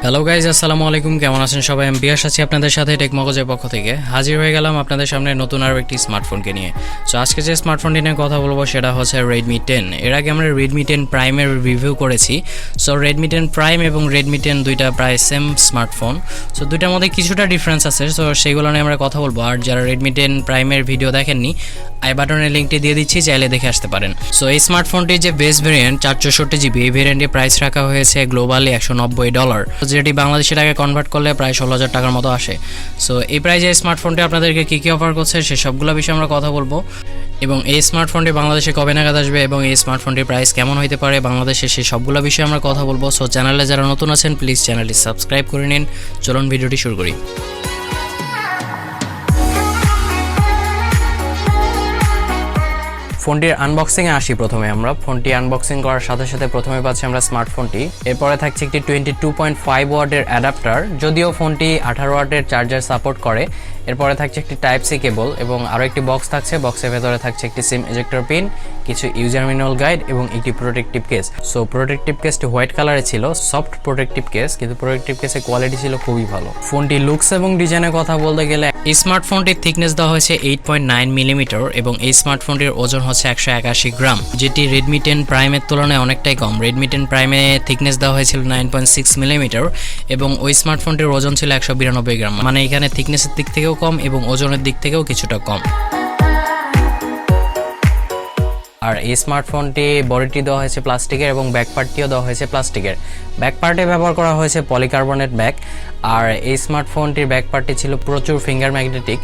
Hello guys, আসসালামু আলাইকুম। কেমন আছেন সবাই? আমি বিয়াস আছি আপনাদের সাথে টেকমগজের পক্ষ থেকে হাজির হয়ে গেলাম আপনাদের সামনে নতুন আরও একটি স্মার্টফোনকে নিয়ে। সো আজকে যে স্মার্টফোনটি নিয়ে কথা বলবো সেটা হচ্ছে Redmi 10। এর আগে আমরা Redmi 10 প্রাইমের রিভিউ করেছি। সো Redmi 10 প্রাইম এবং Redmi 10 দুইটা প্রায় সেম স্মার্টফোন। সো দুইটার মধ্যে কিছুটা ডিফারেন্স আছে, সো সেইগুলো নিয়ে আমরা কথা বলবো। আর যারা Redmi 10 প্রাইমের ভিডিও দেখেননি, আই বাটনের লিঙ্কটি দিয়ে দিচ্ছি, চাইলে দেখে আসতে পারেন। সো এই স্মার্টফোনটির যে বেস ভেরিয়েন্ট 464GB, এই ভেরিয়েন্টের প্রাইস রাখা হয়েছে গ্লোবালি $190, যেটি বাংলাদেশি টাকায় কনভার্ট করলে প্রায় 16,000 টাকার মতো আসে। সো এই প্রাইজে স্মার্টফোনটি আপনাদেরকে কী কী অফার করছে সে সবগুলো বিষয়ে আমরা কথা বলবো, এবং এই স্মার্টফোনটি বাংলাদেশে কবে নাগাদ আসবে এবং এই স্মার্টফোনটির প্রাইস কেমন হতে পারে বাংলাদেশে, সেই সবগুলো বিষয়ে আমরা কথা বলবো। সো চ্যানেলে যারা নতুন আছেন প্লিজ চ্যানেলটি সাবস্ক্রাইব করে নিন। চলুন ভিডিওটি শুরু করি। ফোনটির আনবক্সিংয়ে আসি। প্রথমে আমরা ফোনটি আনবক্সিং করার সাথে সাথে প্রথমে পাচ্ছি আমরা স্মার্টফোনটি। এরপরে থাকছে একটি 22.5 ওয়াটের অ্যাডাপ্টার, যদিও ফোনটি 18 ওয়াটের চার্জার সাপোর্ট করে। এরপরে থাকছে একটি টাইপ সি কেবল এবং আরও একটি বক্স থাকছে। বক্সের ভেতরে থাকছে একটি সিম এজেক্টর পিন, কিছু ইউজার ম্যানুয়াল গাইড এবং একটি প্রোটেক্টিভ কেস। সো প্রোটেক্টিভ কেসটি হোয়াইট কালারে ছিল, সফট প্রোটেক্টিভ কেস, কিন্তু প্রোটেক্টিভ কেসের কোয়ালিটি ছিল খুবই ভালো। ফোনটি লুকস এবং ডিজাইনের কথা বলতে গেলে এই স্মার্টফোনটির থিকনেস দেওয়া হয়েছে 8.9 মিলিমিটার এবং এই স্মার্টফোনটির ওজন হচ্ছে 181 গ্রাম, যেটি Redmi 10 প্রাইমের তুলনায় অনেকটাই কম। Redmi 10 প্রাইমে থিকনেস দেওয়া হয়েছিল 9.6 মিলিমিটার এবং ওই স্মার্টফোনটির ওজন ছিল 192 গ্রাম, মানে এখানে থিকনেসের দিক থেকেও কম এবং ওজনের দিক থেকেও কিছুটা কম। আর এই স্মার্টফোনটি বডিটি দেওয়া হয়েছে প্লাস্টিকের এবং ব্যাক পার্টটিও দেওয়া হয়েছে প্লাস্টিকের। ব্যাক পার্টে ব্যবহার করা হয়েছে পলিকার্বনেট ব্যাক। আর এই স্মার্টফোনটির ব্যাক পার্টটি ছিল প্রচুর ফিঙ্গার ম্যাগনেটিক,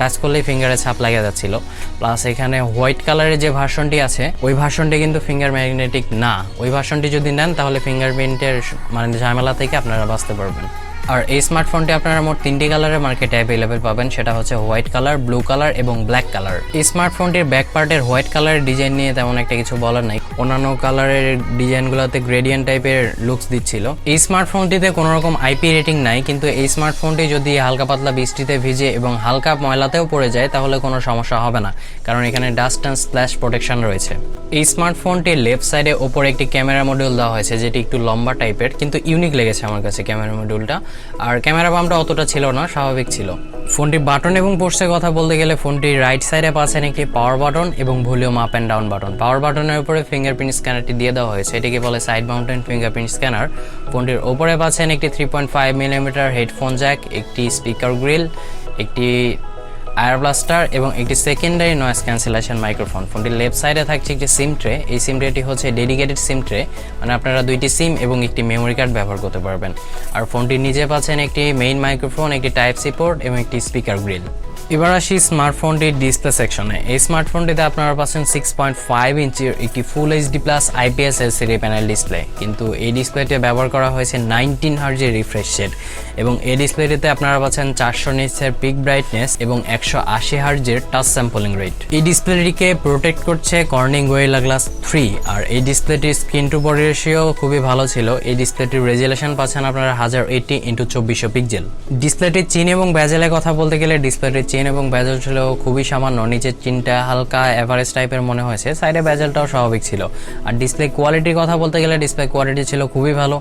টাচ করলেই ফিঙ্গারে ছাপ লাগা যাচ্ছিল। প্লাস এখানে হোয়াইট কালারের যে ভার্সনটি আছে ওই ভার্সনটি কিন্তু ফিঙ্গার ম্যাগনেটিক না। ওই ভার্সনটি যদি নেন তাহলে ফিঙ্গারপ্রিন্টের ঝামেলা থেকে আপনারা বাঁচতে পারবেন। আর এই স্মার্টফোনটি আপনারা মোট 3টি কালারের মার্কেটে অ্যাভেলেবেল পাবেন, সেটা হচ্ছে হোয়াইট কালার, ব্লু কালার এবং ব্ল্যাক কালার। এই স্মার্টফোনটির ব্যাক পার্টের হোয়াইট কালারের ডিজাইন নিয়ে তেমন একটা কিছু বলার নাই, অন্যান্য কালারের ডিজাইনগুলোতে গ্রেডিয়েন্ট টাইপের লুকস দিচ্ছিল। এই স্মার্টফোনটিতে কোনো রকম আইপি রেটিং নাই, কিন্তু এই স্মার্টফোনটি যদি হালকা পাতলা বৃষ্টিতে ভিজে এবং হালকা ময়লাতেও পড়ে যায় তাহলে কোনো সমস্যা হবে না, কারণ এখানে ডাস্ট অ্যান্ড স্প্ল্যাশ প্রোটেকশন রয়েছে। এই স্মার্টফোনটির লেফট সাইডে ওপরে একটি ক্যামেরা মডিউল দেওয়া হয়েছে, যেটি একটু লম্বা টাইপের, কিন্তু ইউনিক লেগেছে আমার কাছে ক্যামেরা মডিউলটা। আর ক্যামেরা বামটা অতটা ছিল না, স্বাভাবিক ছিল। ফোনটির বাটন এবং পোর্টসের কথা বলতে গেলে ফোনটির রাইট সাইডে পাচ্ছেন একটি পাওয়ার বাটন এবং volume up and down button. Power বাটনের উপরে ফিঙ্গারপ্রিন্ট স্ক্যানারটি দিয়ে দেওয়া হয়েছে, এটিকে বলে সাইড মাউন্টেন ফিঙ্গারপ্রিন্ট স্ক্যানার। ফোনটির ওপরে পাচ্ছেন একটি 3.5 মিলিমিটার হেডফোন জ্যাক, একটি স্পিকার গ্রিল, একটি এয়ার ব্লাস্টার এবং একটি সেকেন্ডারি নয়েজ ক্যান্সেলেশন মাইক্রোফোন। ফোনটির লেফট সাইডে থাকছে একটি সিম ট্রে। এই সিম ট্রেটি হচ্ছে ডেডিকেটেড সিম ট্রে, মানে আপনারা 2টি সিম এবং একটি মেমোরি কার্ড ব্যবহার করতে পারবেন। আর ফোনটির নিচে পাচ্ছেন একটি মেইন মাইক্রোফোন, একটি টাইপ সি পোর্ট এবং একটি স্পিকার গ্রিল। এবার আসি স্মার্টফোনটির ডিসপ্লে সেকশনে। এই স্মার্টফোনটিতে আপনারা পাচ্ছেন 6.5 ইঞ্চির একটি full HD plus IPS LCD panel display, কিন্তু এই ডিসপ্লেতে ব্যবহার করা হয়েছে 19 হার্জের রিফ্রেশ রেট এবং এই ডিসপ্লেটিতে আপনারা পাচ্ছেন 400 নিটসের পিক ব্রাইটনেস এবং 180 হার্জের টাচ স্যাম্পলিং রেট। এই ডিসপ্লেটিকে প্রোটেক্ট করছে কর্নিং গোরিলা গ্লাস 3। আর এই ডিসপ্লেটির স্ক্রিন টু বডি রেশিও খুবই ভালো ছিল। এই ডিসপ্লেটির রেজুলেশন পাচ্ছেন আপনারা 1080x2400 পিক্সেল। ডিসপ্লেটির চিন এবং ব্যাজেলের কথা বলতে গেলে ডিসপ্লেটির চেন এবং ব্যাজেল ছিল খুবই সামান্য, নিচের চিনটা হালকা এভারেজ টাইপের মনে হয়েছে, সাইডে ব্যাজেলটাও স্বাভাবিক ছিল। আর ডিসপ্লে কোয়ালিটির কথা বলতে গেলে ডিসপ্লে কোয়ালিটি ছিল খুবই ভালো,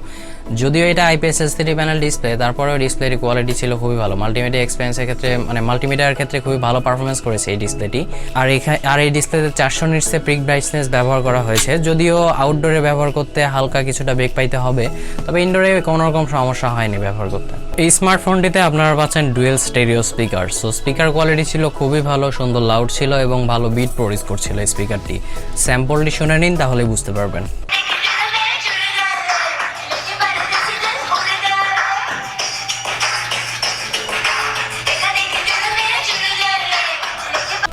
যদিও এটা IPS LCD প্যানেল ডিসপ্লে, তারপরেও ডিসপ্লের কোয়ালিটি ছিল খুবই ভালো। মাল্টিমিডিয়া এক্সপিরিয়েন্সের ক্ষেত্রে মাল্টিমিডিয়ার ক্ষেত্রে খুবই ভালো পারফরমেন্স করেছে এই ডিসপ্লেটি। আর এই ডিসপ্লেতে 400 নিটসের পিক ব্রাইটনেস ব্যবহার করা হয়েছে, যদিও আউটডোরে ব্যবহার করতে হালকা কিছুটা বেগ পাইতে হবে, তবে ইনডোরে কোনো রকম সমস্যা হয়নি ব্যবহার করতে। এই স্মার্টফোনটিতে আপনারা পাচ্ছেন dual stereo speaker. So speaker quality ছিল খুবই ভালো, সুন্দর লাউড ছিল এবং ভালো বিট প্রডিউস করছিল এই স্পিকারটি। স্যাম্পলটি শুনে নিন তাহলে বুঝতে পারবেন।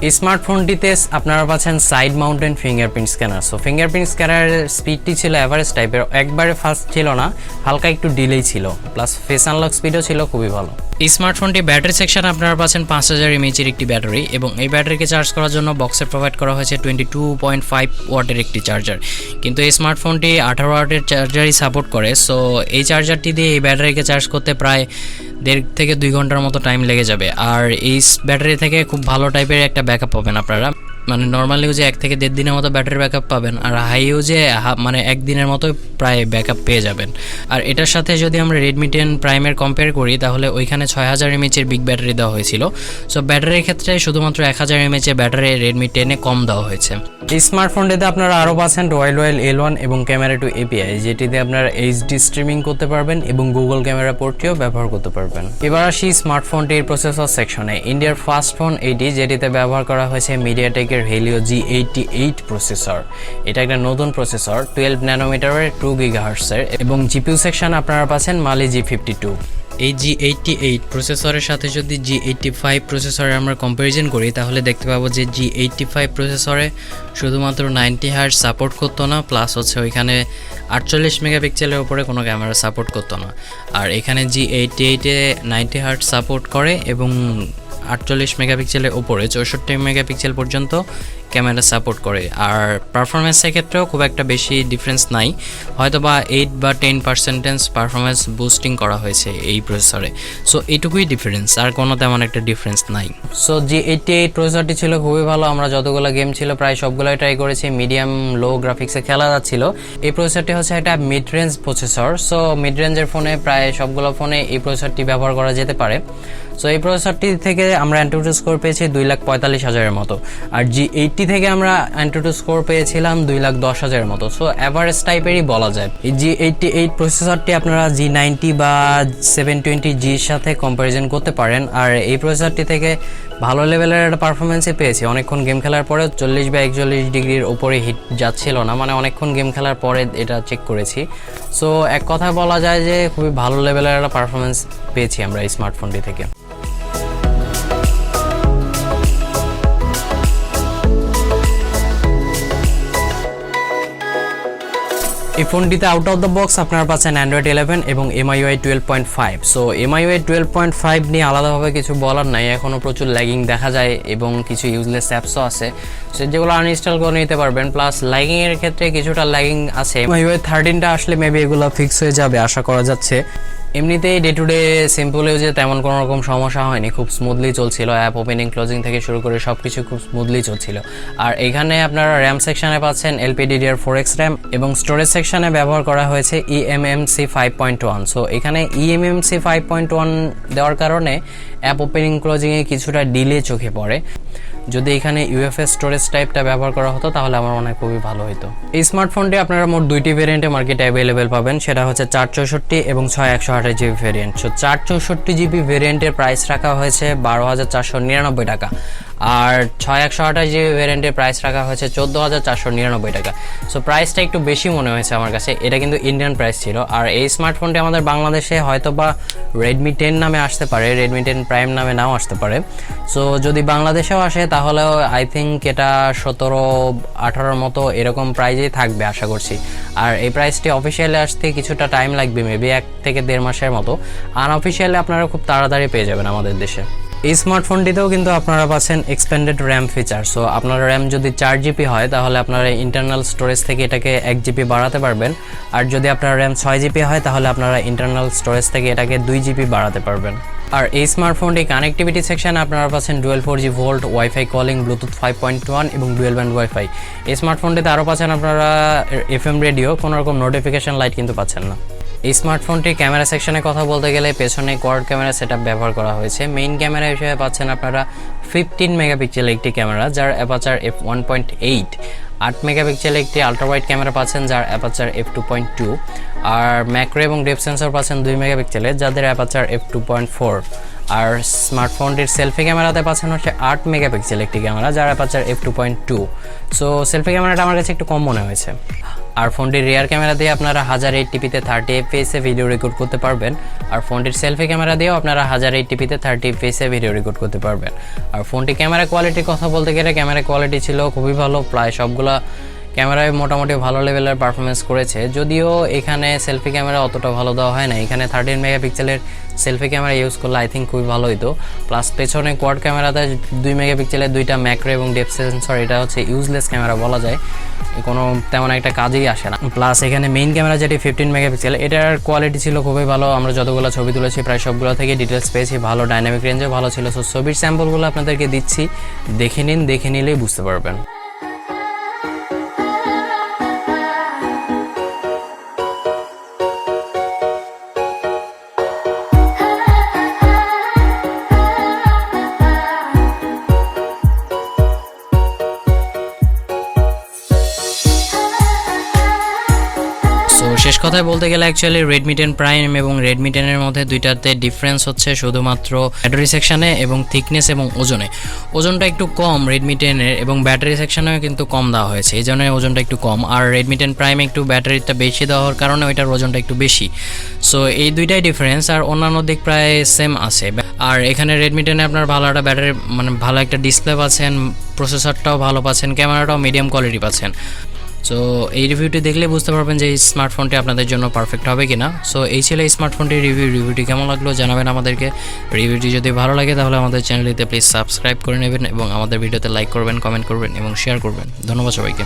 এই স্মার্টফোনটিতে আপনারা পাচ্ছেন side mounted fingerprint scanner. So fingerprint স্ক্যানারের স্পিডটি ছিল অ্যাভারেজ টাইপের, একবারে ফাস্ট ছিল না, হালকা একটু ডিলেই ছিল, প্লাস ফেস আনলক স্পিডও ছিল খুবই ভালো। এই স্মার্টফোনটি ব্যাটারি সেকশন আপনারা পাচ্ছেন 5000 mAh একটি ব্যাটারি এবং এই ব্যাটারিকে চার্জ করার জন্য বক্সে প্রোভাইড করা হয়েছে 22.5 ওয়াটের একটি চার্জার, কিন্তু এই স্মার্টফোনটি 18 ওয়াটের চার্জারই সাপোর্ট করে। সো এই চার্জারটি দিয়ে এই ব্যাটারিকে চার্জ করতে প্রায় 1.5 থেকে 2 ঘন্টার মতো টাইম লেগে যাবে। আর এই ব্যাটারি থেকে খুব ভালো টাইপের একটা ব্যাকআপ পাবেন আপনারা। মানে নর্মাল ইউজে 1 থেকে 1.5 দিনের মতো ব্যাটারি ব্যাকআপ পাবেন, আর হাই ইউজে মানে 1 দিনের মতো প্রায় ব্যাকআপ পেয়ে যাবেন। আর এটার সাথে যদি আমরা Redmi 10 প্রাইমের কম্পেয়ার করি তাহলে ওইখানে 6000 mAh এর বিগ ব্যাটারি দেওয়া হয়েছিল। সো ব্যাটারির ক্ষেত্রে শুধুমাত্র 1000 mAh এর ব্যাটারি Redmi 10 এ কম দেওয়া হয়েছে। এই স্মার্টফোনটিতে আপনারা আরও পাচ্ছেন ওয়াইল L1 এবং ক্যামেরা টু API, যেটিতে আপনারা HD স্ট্রিমিং করতে পারবেন এবং গুগল ক্যামেরা পোর্টটিও ব্যবহার করতে পারবেন। এবার আসি স্মার্টফোনটির প্রসেসর সেকশনে। ইন্ডিয়ার ফার্স্ট ফোন এটি, যেটিতে ব্যবহার করা হয়েছে MediaTek Helio G88 প্রসেসর। এটা একটা নতুন প্রসেসর, 12 ন্যানোমিটারের 2 GHz এর, এবং জিপিইউ সেকশন আপনারা পাচ্ছেন Mali G52। এই G88 প্রসেসরের সাথে যদি G85 প্রসেসরে আমরা কম্প্যারিজন করি তাহলে দেখতে পাবো যে G85 প্রসেসরে শুধুমাত্র 90 Hz সাপোর্ট করতো না, প্লাস হচ্ছে ওইখানে 48 মেগাপিক্সেলের উপরে কোনো ক্যামেরা সাপোর্ট করতো না। আর এখানে G88 এ 90 Hz সাপোর্ট করে এবং 48 মেগাপিক্সেলের উপরে 64 মেগাপিক্সেল পর্যন্ত ক্যামেরা সাপোর্ট করে। আর পারফরমেন্সের ক্ষেত্রেও খুব একটা বেশি ডিফারেন্স নাই, হয়তো বা 8 বা 10% পারফরমেন্স বুস্টিং করা হয়েছে এই প্রসেসরে। সো এইটুকুই ডিফারেন্স, আর কোনো তেমন একটা ডিফারেন্স নাই। সো G88 প্রসেসরটি ছিল খুবই ভালো। আমরা যতগুলো গেম ছিল প্রায় সবগুলোই ট্রাই করেছি, মিডিয়াম লো গ্রাফিক্সে খেলা যাচ্ছিল। এই প্রসেসরটি হচ্ছে একটা mid range processor. So mid রেঞ্জের ফোনে প্রায় সবগুলো ফোনে এই প্রসেসরটি ব্যবহার করা যেতে পারে। সো এই প্রসেসরটি থেকে আমরা অ্যান্টুটু স্কোর পেয়েছি 2,45,000-এর মতো, আর G80 থেকে আমরা অ্যান্টুটু স্কোর পেয়েছিলাম 2,10,000-এর মতো। সো অ্যাভারেজ টাইপেরই বলা যায়। এই G88 প্রসেসরটি আপনারা G90 বা 720Gর সাথে কম্প্যারিজন করতে পারেন। আর এই প্রসেসরটি থেকে ভালো লেভেলের একটা পারফরমেন্সই পেয়েছি। অনেকক্ষণ গেম খেলার পরে 40 বা 41 ডিগ্রির ওপরে হিট যাচ্ছিল না, মানে অনেকক্ষণ গেম খেলার পরে এটা চেক করেছি। সো এক কথায় বলা যায় যে খুবই ভালো লেভেলের একটা পারফরমেন্স পেয়েছি আমরা এই স্মার্টফোনটি থেকে। এই ফোনটিতে আউট অফ দ্য বক্স আপনারা পাচ্ছেন Android 11 এবং MIUI 12.5। সো MIUI 12.5 নিয়ে আলাদাভাবে কিছু বলার নাই, এখনও প্রচুর ল্যাগিং দেখা যায় এবং কিছু ইউজলেস অ্যাপসও আছে, সো যেগুলো আনইনস্টল করে নিতে পারবেন। প্লাস ল্যাগিংয়ের ক্ষেত্রে কিছুটা ল্যাগিং আছে। MIUI 13টা আসলে মেবি এগুলো ফিক্স হয়ে যাবে আশা করা যাচ্ছে। এমনিতেই ডে টু ডে সিম্পল ইউজে তেমন কোনো রকম সমস্যা হয়নি, খুব স্মুথলি চলছিল। অ্যাপ ওপেনিং ক্লোজিং থেকে শুরু করে সব কিছু খুব স্মুথলি চলছিল। আর এখানে আপনারা র্যাম সেকশানে পাচ্ছেন LPDDR4X র্যাম এবং স্টোরেজ সেকশানে ব্যবহার করা হয়েছে eMMC 5.1। সো এখানে eMMC 5.1 দেওয়ার কারণে অ্যাপ ওপেনিং ক্লোজিংয়ে কিছুটা ডিলে চোখে পড়ে। যদি এখানে UFS স্টোরেজ টাইপটা ব্যবহার করা হতো তাহলে আমার মনে হয় খুবই ভালো হতো। এই স্মার্টফোনটি আপনারা মোট 2টি ভেরিয়েন্টে মার্কেটে অ্যাভেলেবেল পাবেন, সেটা হচ্ছে 464 এবং 6128GB ভেরিয়েন্ট। সো 464GB ভেরিয়েন্টের প্রাইস রাখা হয়েছে 12,499 টাকা, আর 6128GB ভেরিয়েন্টের প্রাইস রাখা হয়েছে 14,499 টাকা। সো প্রাইসটা একটু বেশি মনে হয়েছে আমার কাছে, এটা কিন্তু ইন্ডিয়ান প্রাইস ছিল। আর এই স্মার্টফোনটি আমাদের বাংলাদেশে হয়তো বা Redmi 10 নামে আসতে পারে, Redmi 10 প্রাইম নামে নাও আসতে পারে। সো যদি বাংলাদেশেও আসে তাহলেও আই থিঙ্ক এটা 17-18 মতো এরকম প্রাইজেই থাকবে আশা করছি। আর এই প্রাইসটি অফিসিয়ালি আসতে কিছুটা টাইম লাগবে, মেবি 1 থেকে 1.5 মাসের মতো। আনঅফিসিয়ালি আপনারা খুব তাড়াতাড়ি পেয়ে যাবেন আমাদের দেশে। এই স্মার্টফোনটিতেও কিন্তু আপনারা পাচ্ছেন এক্সপেন্ডেড র্যাম ফিচার। সো আপনার র্যাম যদি 4GB হয় তাহলে আপনারা ইন্টারনাল স্টোরেজ থেকে এটাকে 1GB বাড়াতে পারবেন, আর যদি আপনার র্যাম 6GB হয় তাহলে আপনারা ইন্টারনাল স্টোরেজ থেকে এটাকে 2GB বাড়াতে পারবেন। আর এই স্মার্টফোনটি কানেক্টিভিটি সেকশনে আপনারা পাচ্ছেন dual 4G volt, wifi calling, Bluetooth 5.1 এবং ডুয়েল ব্যান্ড ওয়াইফাই। এই স্মার্টফোনটিতে আরও পাচ্ছেন আপনারা FM রেডিও, কোনো রকম নোটিফিকেশন লাইট কিন্তু পাচ্ছেন না। এই স্মার্টফোনটির ক্যামেরা সেকশনে কথা বলতে গেলে পেছনে কোয়াড ক্যামেরা সেটআপ ব্যবহার করা হয়েছে। মেইন ক্যামেরা হিসেবে পাচ্ছেন আপনারা 15 মেগাপিক্সেল একটি ক্যামেরা যার অ্যাপারচার f1.8, 8 মেগাপিক্সেল একটি আলট্রাওয়াইড ক্যামেরা পাচ্ছেন যার অ্যাপারচার f2.2, আর ম্যাক্রো এবং ডেপথ সেন্সর পাচ্ছেন 2 মেগাপিক্সেলের যাদের অ্যাপারচার f2.4। আর স্মার্টফোনটির সেলফি ক্যামেরাতে পাচ্ছেন হচ্ছে 8 মেগাপিক্সেল একটি ক্যামেরা যার অ্যাপারচার f2.2। সো সেলফি ক্যামেরাটা আমার কাছে একটু কম মনে হয়েছে। আর ফোনটির রিয়ার ক্যামেরা দিয়ে আপনারা 1080pতে 30fps ভিডিও রেকর্ড করতে পারবেন, আর ফোনটির সেলফি ক্যামেরা দিয়েও আপনারা 1080pতে 30fps ভিডিও রেকর্ড করতে পারবেন। আর ফোনটি ক্যামেরা কোয়ালিটির কথা বলতে গেলে ক্যামেরা কোয়ালিটি ছিল খুবই ভালো, প্রায় সবগুলা ক্যামেরায় মোটামুটি ভালো লেভেলের পারফরমেন্স করেছে, যদিও এখানে সেলফি ক্যামেরা অতটা ভালো দেওয়া হয় না। এখানে 13 মেগাপিক্সেলের সেলফি ক্যামেরা ইউজ করলে আই থিঙ্ক খুবই ভালো হতো। প্লাস পেছনে কোয়াড ক্যামেরাতে 2 মেগাপিক্সেলের দুইটা ম্যাক্রো এবং ডেপথ সেন্সর, এটা হচ্ছে ইউজলেস ক্যামেরা বলা যায়, কোনো তেমন একটা কাজেই আসে না। প্লাস এখানে মেইন ক্যামেরা যেটি 15 মেগাপিক্সেল, এটার কোয়ালিটি ছিল খুবই ভালো। আমরা যতগুলো ছবি তুলেছি প্রায় সবগুলো থেকে ডিটেলস পেয়েছি ভালো, ডাইনামিক রেঞ্জও ভালো ছিল। সো ছবির স্যাম্পলগুলো আপনাদেরকে দিচ্ছি, দেখে নিন, দেখে নিলেই বুঝতে পারবেন। তো শেষ কথায় বলতে গেলে অ্যাকচুয়ালি Redmi 10 Prime এবং Redmi 10 এর মধ্যে দুইটাতে ডিফারেন্স হচ্ছে শুধুমাত্র ব্যাটারি সেকশনে এবং থিকনেস এবং ওজনে। ওজনটা একটু কম Redmi 10 এর, এবং ব্যাটারি সেকশনেও কিন্তু কম দেওয়া হয়েছে, এই জন্য ওজনটা একটু কম। আর Redmi 10 Prime একটু ব্যাটারিটা বেশি দেওয়ার কারণে ওইটার ওজনটা একটু বেশি। সো এই দুইটাই ডিফারেন্স, আর অন্যান্য দিক প্রায় সেম আছে। আর এখানে Redmi 10 এ আপনার ভালো একটা ব্যাটারি, মানে ভালো একটা ডিসপ্লে পাচ্ছেন, প্রসেসরটাও ভালো পাচ্ছেন, ক্যামেরাটাও মিডিয়াম কোয়ালিটি পাচ্ছেন। সো এই রিভিউটি দেখলে বুঝতে পারবেন যে এই স্মার্টফোনটি আপনাদের জন্য পারফেক্ট হবে কিনা। সো এই ছিল এই স্মার্টফোনটির রিভিউটি কেমন লাগলো জানাবেন আমাদেরকে। রিভিউটি যদি ভালো লাগে তাহলে আমাদের চ্যানেলটিতে প্লিজ সাবস্ক্রাইব করে নেবেন এবং আমাদের ভিডিওতে লাইক করবেন, কমেন্ট করবেন এবং শেয়ার করবেন। ধন্যবাদ সবাইকে।